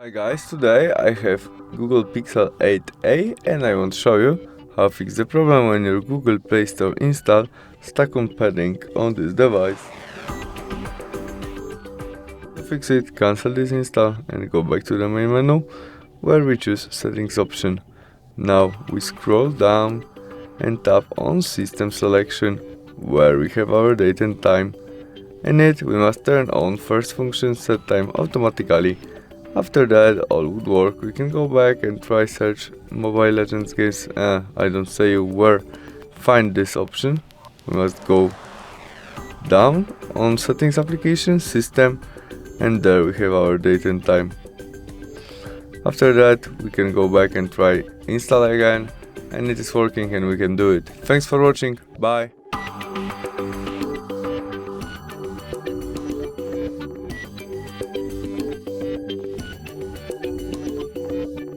Hi guys, today I have Google Pixel 8a and I want to show you how to fix the problem when your Google Play Store install stuck on padding on this device. To fix it, cancel this install and go back to the main menu where we choose settings option. Now we scroll down and tap on system selection where we have our date and time. In it we must turn on first function set time automatically. After that all would work. We can go back and try search Mobile Legends games. I don't say where find this option. We must go down on settings application system and there we have our date and time. After that we can go back and try install again and it is working and we can do it. Thanks for watching. Bye.